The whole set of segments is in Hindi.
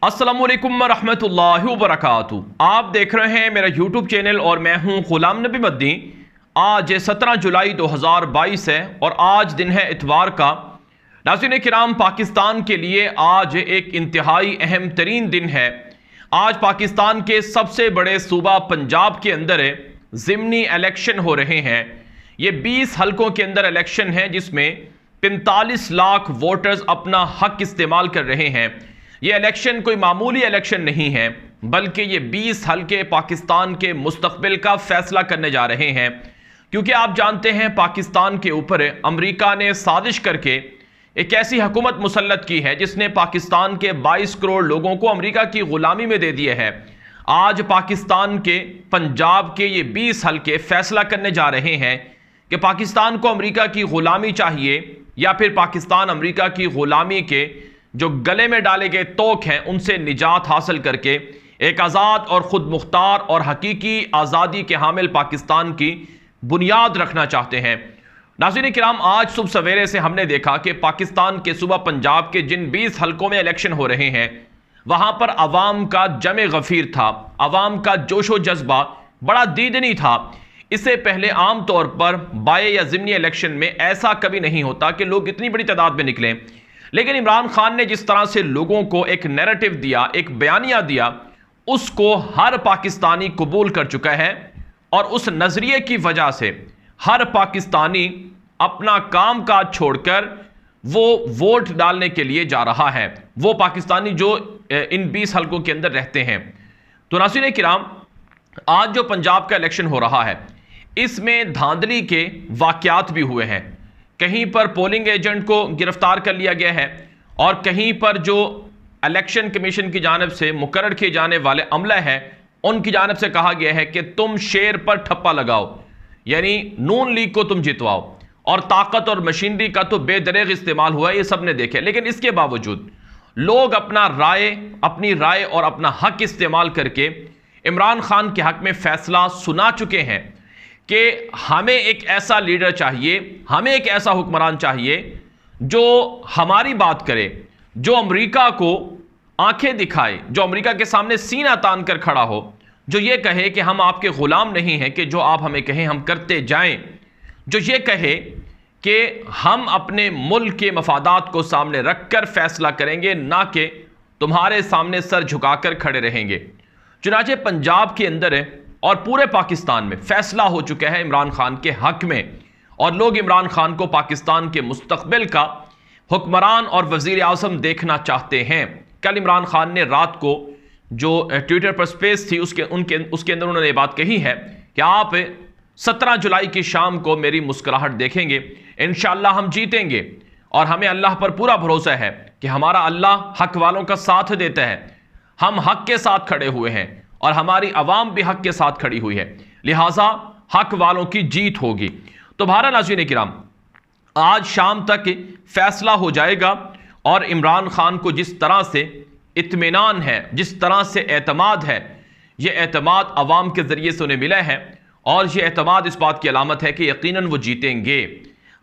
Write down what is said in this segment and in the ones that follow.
अस्सलामुअलैकुम रहमतुल्लाहि व बरकातुहू। आप देख रहे हैं मेरा यूट्यूब चैनल और मैं हूं गुलाम नबी मद्दी। आज 17 जुलाई 2022 है और आज दिन है इतवार का। नाज़रीन किराम, पाकिस्तान के लिए आज एक इंतहाई अहम तरीन दिन है। आज पाकिस्तान के सबसे बड़े सूबा पंजाब के अंदर ज़िमनी इलेक्शन हो रहे हैं। ये 20 हलकों के अंदर इलेक्शन है जिसमें 45 लाख वोटर्स अपना हक इस्तेमाल कर रहे हैं। ये इलेक्शन कोई मामूली इलेक्शन नहीं है, बल्कि ये 20 हलके पाकिस्तान के मुस्तकबिल का फैसला करने जा रहे हैं। क्योंकि आप जानते हैं पाकिस्तान के ऊपर अमेरिका ने साजिश करके एक ऐसी हुकूमत मुसल्लत की है जिसने पाकिस्तान के 22 करोड़ लोगों को अमेरिका की गुलामी में दे दिया है। आज पाकिस्तान के पंजाब के ये 20 हलके फैसला करने जा रहे हैं कि पाकिस्तान को अमेरिका की गुलामी चाहिए या फिर पाकिस्तान अमेरिका की गुलामी के जो गले में डाले गए तोक हैं उनसे निजात हासिल करके एक आज़ाद और ख़ुद मुख्तार और हकीकी आज़ादी के हामिल पाकिस्तान की बुनियाद रखना चाहते हैं। नाज़रीन किराम, आज सुबह सवेरे से हमने देखा कि पाकिस्तान के सूबा पंजाब के जिन 20 हलकों में इलेक्शन हो रहे हैं वहाँ पर अवाम का जमे गफ़ीर था, अवाम का जोशो जज्बा बड़ा दीदनी था। इससे पहले आम तौर पर बाय या ज़िमनी इलेक्शन में ऐसा कभी नहीं होता कि लोग इतनी बड़ी तादाद में निकलें। लेकिन इमरान खान ने जिस तरह से लोगों को एक नैरेटिव दिया, एक बयानिया दिया, उसको हर पाकिस्तानी कबूल कर चुका है और उस नज़रिए की वजह से हर पाकिस्तानी अपना काम काज छोड़कर वो वोट डालने के लिए जा रहा है, वो पाकिस्तानी जो इन 20 हलकों के अंदर रहते हैं। तो नाज़रीन किराम, आज जो पंजाब का इलेक्शन हो रहा है इसमें धांधली के वाक़यात भी हुए हैं। कहीं पर पोलिंग एजेंट को गिरफ्तार कर लिया गया है और कहीं पर जो इलेक्शन कमीशन की जानिब से मुकर्रर किए जाने वाले अमला है उनकी जानिब से कहा गया है कि तुम शेर पर ठप्पा लगाओ, यानी नून लीग को तुम जितवाओ। और ताकत और मशीनरी का तो बेदरेग इस्तेमाल हुआ, ये सब ने देखे। लेकिन इसके बावजूद लोग अपनी राय और हक हक इस्तेमाल करके इमरान खान के हक में फैसला सुना चुके हैं कि हमें एक ऐसा लीडर चाहिए, हमें एक ऐसा हुक्मरान चाहिए जो हमारी बात करे, जो अमेरिका को आंखें दिखाए, जो अमेरिका के सामने सीना तान कर खड़ा हो, जो ये कहे कि हम आपके गुलाम नहीं हैं कि जो आप हमें कहें हम करते जाएं, जो ये कहे कि हम अपने मुल्क के मफादात को सामने रखकर फैसला करेंगे, ना कि तुम्हारे सामने सर झुकाकर खड़े रहेंगे। चुनाचे पंजाब के अंदर और पूरे पाकिस्तान में फैसला हो चुका है इमरान खान के हक में और लोग इमरान खान को पाकिस्तान के मुस्तकबिल का हुक्मरान और वज़ीर आज़म देखना चाहते हैं। कल इमरान खान ने रात को जो ट्विटर पर स्पेस थी उसके अंदर उन्होंने ये बात कही है कि आप 17 जुलाई की शाम को मेरी मुस्कुराहट देखेंगे, इंशाअल्लाह हम जीतेंगे और हमें अल्लाह पर पूरा भरोसा है कि हमारा अल्लाह हक वालों का साथ देता है। हम हक के साथ खड़े हुए हैं और हमारी अवाम भी हक के साथ खड़ी हुई है, लिहाजा हक वालों की जीत होगी। तो बहरहाल नाज़रीन किराम, आज शाम तक फैसला हो जाएगा और इमरान खान को जिस तरह से इत्मीनान है, जिस तरह से एतमाद है, ये एतमाद अवाम के ज़रिए से उन्हें मिला है और ये एतमाद इस बात की अलामत है कि यकीनन वो जीतेंगे।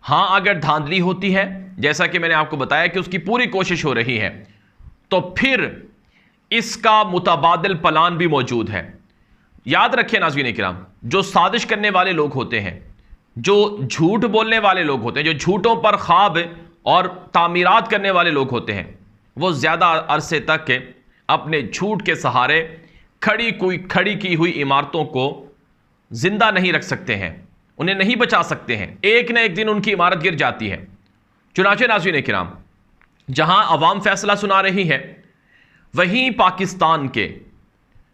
हाँ, अगर धांधली होती है, जैसा कि मैंने आपको बताया कि उसकी पूरी कोशिश हो रही है, तो फिर इसका मुतबादिल प्लान भी मौजूद है। याद रखिए नाज़रीन किराम, जो साजिश करने वाले लोग होते हैं, जो झूठ बोलने वाले लोग होते हैं, जो झूठों पर ख्वाब और तामीरात करने वाले लोग होते हैं, वो ज़्यादा अरसे तक अपने झूठ के सहारे खड़ी की हुई इमारतों को जिंदा नहीं रख सकते हैं, उन्हें नहीं बचा सकते हैं। एक न एक दिन उनकी इमारत गिर जाती है। चुनाचे नाज़रीन किराम, जहां अवाम फैसला सुना रही है वहीं पाकिस्तान के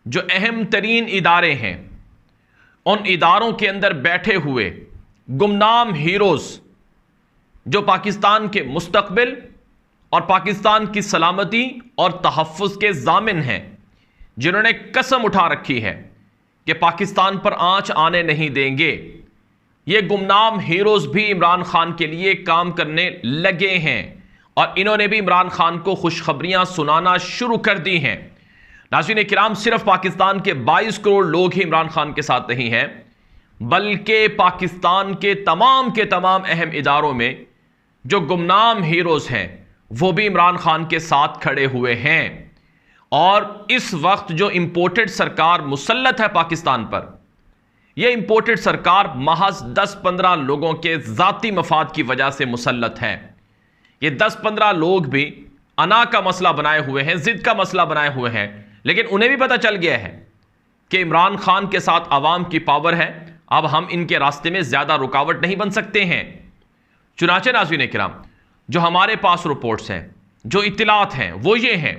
जो अहम तरीन इदारे हैं उन इदारों के अंदर बैठे हुए गुमनाम हीरोज़ जो पाकिस्तान के मुस्तकबिल और पाकिस्तान की सलामती और तहफ़्फ़ुज़ के ज़ामिन हैं, जिन्होंने कसम उठा रखी है कि पाकिस्तान पर आंच आने नहीं देंगे, ये गुमनाम हीरोज़ भी इमरान खान के लिए काम करने लगे हैं और इन्होंने भी इमरान खान को खुशखबरियां सुनाना शुरू कर दी हैं। नाज़रीन किराम, सिर्फ पाकिस्तान के 22 करोड़ लोग ही इमरान खान के साथ नहीं हैं, बल्कि पाकिस्तान के तमाम अहम इदारों में जो गुमनाम हीरोज़ हैं वो भी इमरान खान के साथ खड़े हुए हैं और इस वक्त जो इंपोर्टेड सरकार मुसल्लत है पाकिस्तान पर, यह इंपोर्टेड सरकार महज 10-15 लोगों के ज़ाती मफाद की वजह से मुसल्लत है। ये 10-15 लोग भी अना का मसला बनाए हुए हैं, जिद का मसला बनाए हुए हैं, लेकिन उन्हें भी पता चल गया है कि इमरान खान के साथ आवाम की पावर है, अब हम इनके रास्ते में ज़्यादा रुकावट नहीं बन सकते हैं। चुनाचे नाज़रीन किराम, जो हमारे पास रिपोर्ट्स हैं, जो इत्तलात हैं, वो ये हैं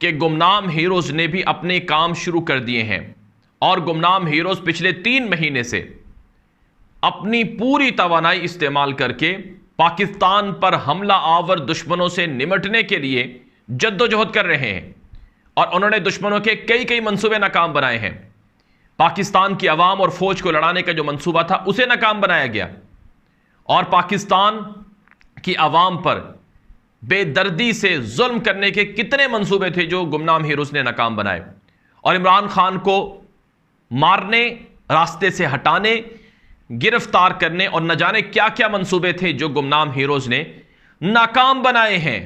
कि गुमनाम हीरोज़ ने भी अपने काम शुरू कर दिए हैं और गुमनाम हीरोज़ पिछले 3 महीने से अपनी पूरी तवानाई इस्तेमाल करके पाकिस्तान पर हमला आवर दुश्मनों से निमटने के लिए जद्दोजहद कर रहे हैं और उन्होंने दुश्मनों के कई मंसूबे नाकाम बनाए हैं। पाकिस्तान की अवाम और फौज को लड़ाने का जो मंसूबा था उसे नाकाम बनाया गया और पाकिस्तान की अवाम पर बेदर्दी से जुल्म करने के कितने मंसूबे थे जो गुमनाम हीरोज़ ने नाकाम बनाए और इमरान खान को मारने, रास्ते से हटाने, गिरफ्तार करने और न जाने क्या क्या मंसूबे थे जो गुमनाम हीरोज़ ने नाकाम बनाए हैं।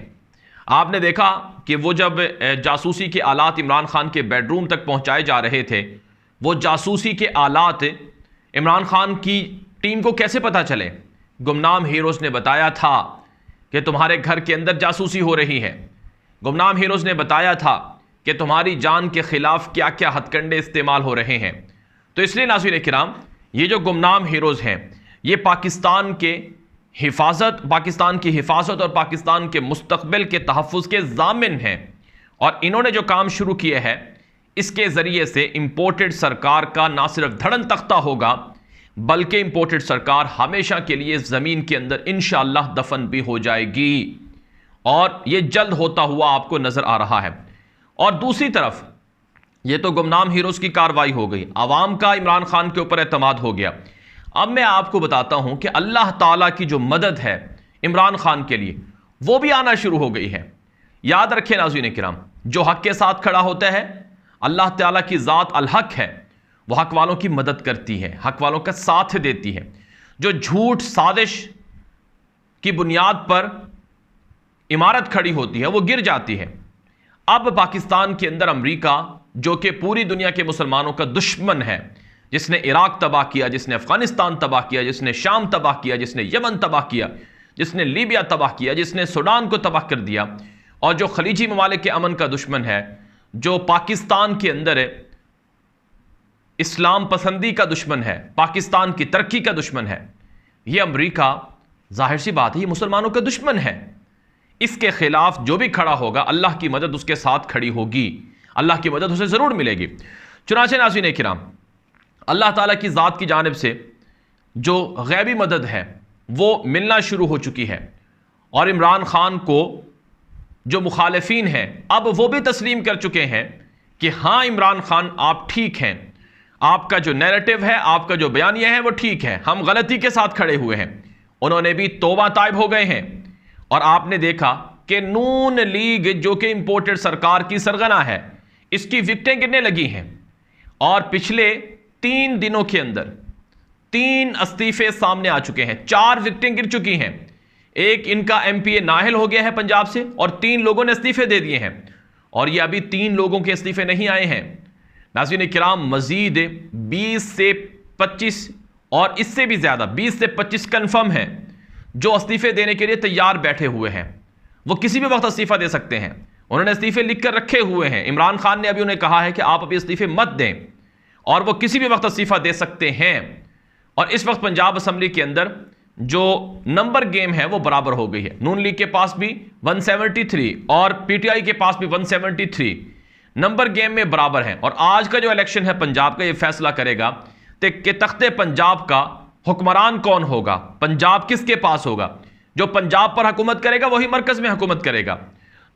आपने देखा कि वो जब जासूसी के आलात इमरान खान के बेडरूम तक पहुंचाए जा रहे थे, वो जासूसी के आलात इमरान खान की टीम को कैसे पता चले? गुमनाम हीरोज़ ने बताया था कि तुम्हारे घर के अंदर जासूसी हो रही है। गुमनाम हीरोज़ ने बताया था कि तुम्हारी जान के खिलाफ क्या क्या हथकंडे इस्तेमाल हो रहे हैं। तो इसलिए नाज़रीन किराम, ये जो गुमनाम हीरोज़ हैं, ये पाकिस्तान की हिफाजत और पाकिस्तान के मुस्तक़बिल के तहफ़्फ़ुज़ के ज़ामिन हैं और इन्होंने जो काम शुरू किया है, इसके ज़रिए से इंपोर्टेड सरकार का ना सिर्फ धड़न तख्ता होगा, बल्कि इंपोर्टेड सरकार हमेशा के लिए ज़मीन के अंदर इंशाअल्लाह दफन भी हो जाएगी और ये जल्द होता हुआ आपको नज़र आ रहा है। और दूसरी तरफ ये तो गुमनाम हीरोज़ की कार्रवाई हो गई, आवाम का इमरान खान के ऊपर एतमाद हो गया। अब मैं आपको बताता हूं कि अल्लाह ताला की जो मदद है इमरान खान के लिए, वो भी आना शुरू हो गई है। याद रखें नाज़रीन किराम, जो हक के साथ खड़ा होता है, अल्लाह ताला की ज़ात अल हक है, वो हक वालों की मदद करती है, हक वालों का साथ देती है। जो झूठ साजिश की बुनियाद पर इमारत खड़ी होती है वो गिर जाती है। अब पाकिस्तान के अंदर अमेरिका, जो कि पूरी दुनिया के मुसलमानों का दुश्मन है, जिसने इराक तबाह किया, जिसने अफगानिस्तान तबाह किया, जिसने शाम तबाह किया, जिसने यमन तबाह किया, जिसने लीबिया तबाह किया, जिसने सूडान को तबाह कर दिया, और जो खलीजी ममालिक के अमन का दुश्मन है, जो पाकिस्तान के अंदर इस्लाम पसंदी का दुश्मन है, पाकिस्तान की तरक्की का दुश्मन है, यह अमेरिका, जाहिर सी बात है, ये मुसलमानों का दुश्मन है। इसके खिलाफ जो भी खड़ा होगा, अल्लाह की मदद उसके साथ खड़ी होगी, अल्लाह की मदद उसे ज़रूर मिलेगी। चुनाचे नाज़रीन किराम, अल्लाह ताला की ज़ात की जानिब से जो गैबी मदद है वो मिलना शुरू हो चुकी है और इमरान खान को जो मुखालिफिन हैं, अब वो भी तस्लीम कर चुके हैं कि हाँ इमरान खान आप ठीक हैं, आपका जो नैरेटिव है, आपका जो बयानिया है वो ठीक है, हम गलती के साथ खड़े हुए हैं। उन्होंने भी तौबा ताइब हो गए हैं और आपने देखा कि नून लीग, जो कि इंपोर्टेड सरकार की सरगना है, इसकी विकटें गिरने लगी हैं और पिछले 3 दिनों के अंदर 3 इस्तीफे सामने आ चुके हैं, 4 विकटें गिर चुकी हैं। एक इनका एमपीए नाहिल हो गया है पंजाब से और 3 लोगों ने इस्तीफे दे दिए हैं और ये अभी 3 लोगों के इस्तीफे नहीं आए हैं। नाज़रीन किराम, मजीद 20 से 25 और इससे भी ज्यादा 20 से 25 कन्फर्म हैं जो इस्तीफे देने के लिए तैयार बैठे हुए हैं। वो किसी भी वक्त इस्तीफा दे सकते हैं, उन्होंने इस्तीफे लिख कर रखे हुए हैं। इमरान खान ने अभी उन्हें कहा है कि आप अभी इस्तीफे मत दें और वो किसी भी वक्त इस्तीफा दे सकते हैं। और इस वक्त पंजाब असम्बली के अंदर जो नंबर गेम है वो बराबर हो गई है। नून लीग के पास भी 173 और पीटीआई के पास भी 173 नंबर गेम में बराबर है। और आज का जो इलेक्शन है पंजाब का, ये फैसला करेगा कि तख्ते पंजाब का हुक्मरान कौन होगा, पंजाब किसके पास होगा। जो पंजाब पर हुकूमत करेगा वही मरकज में हुकूमत करेगा।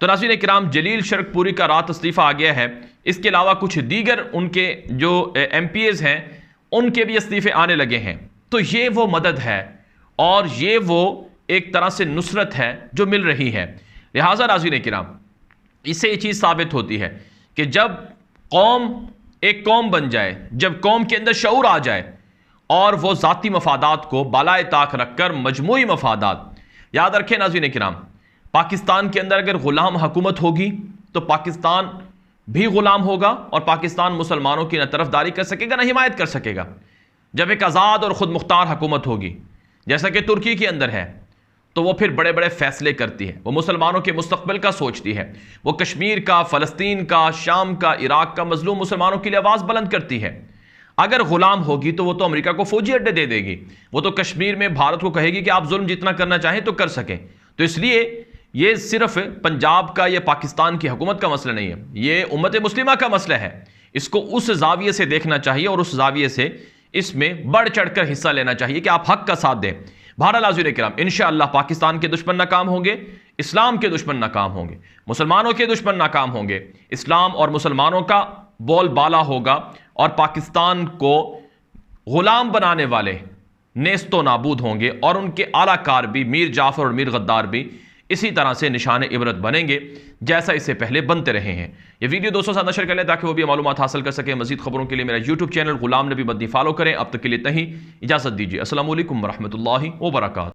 तो नाज़रीन किराम, जलील शरकपुरी का रात इस्तीफा आ गया है। इसके अलावा कुछ दीगर उनके जो एमपीएज हैं उनके भी इस्तीफे आने लगे हैं। तो ये वो मदद है और ये वो एक तरह से नुसरत है जो मिल रही है। लिहाजा नाज़रीन किराम, इससे ये चीज़ साबित होती है कि जब कौम एक कौम बन जाए, जब कौम के अंदर शऊर आ जाए और वो ज़ाती मफादात को बालाए ताक रखकर मजमूई मफादात, याद रखें नाज़रीन किराम, पाकिस्तान के अंदर अगर ग़ुलाम हुकूमत होगी तो पाकिस्तान भी गुलाम होगा और पाकिस्तान मुसलमानों की न तरफदारी कर सकेगा न हिमायत कर सकेगा। जब एक आज़ाद और ख़ुद मुख्तार हुकूमत होगी जैसा कि तुर्की के अंदर है, तो वो फिर बड़े बड़े फैसले करती है, वो मुसलमानों के मुस्तकबिल का सोचती है, वो कश्मीर का, फ़लस्तीन का, शाम का, इराक का मजलूम मुसलमानों के लिए आवाज़ बुलंद करती है। अगर गुलाम होगी तो वो तो अमेरिका को फौजी अड्डे दे देगी, वो तो कश्मीर में भारत को कहेगी कि आप जुल्म जितना करना चाहें तो कर सकें। तो इसलिए ये सिर्फ पंजाब का या पाकिस्तान की हुकूमत का मसला नहीं है, ये उम्मत मुस्लिमा का मसला है। इसको उस जाविये से देखना चाहिए और उस जाविये से इसमें बढ़ चढ़कर हिस्सा लेना चाहिए कि आप हक का साथ दें। बहरहाल हाज़िर किराम, इंशाअल्लाह पाकिस्तान के दुश्मन नाकाम होंगे, इस्लाम के दुश्मन नाकाम होंगे, मुसलमानों के दुश्मन नाकाम होंगे, इस्लाम और मुसलमानों का बोलबाला होगा और पाकिस्तान को गुलाम बनाने वाले नेस्तो नाबूद होंगे और उनके आलाकार भी, मीर जाफर और मीर गद्दार भी इसी तरह से निशान इबरत बनेंगे जैसा इससे पहले बनते रहे हैं। ये वीडियो दोस्तों साथ नशर कर लें ताकि वो भी मालूमात हासिल कर सकें। मजीद खबरों के लिए मेरा YouTube channel Ghulam Nabi Madani follow करें। अब तक के लिए इतना ही, इजाज़त दीजिए। अस्सलामु अलैकुम वरहमतुल्लाहि वबरकातुहू।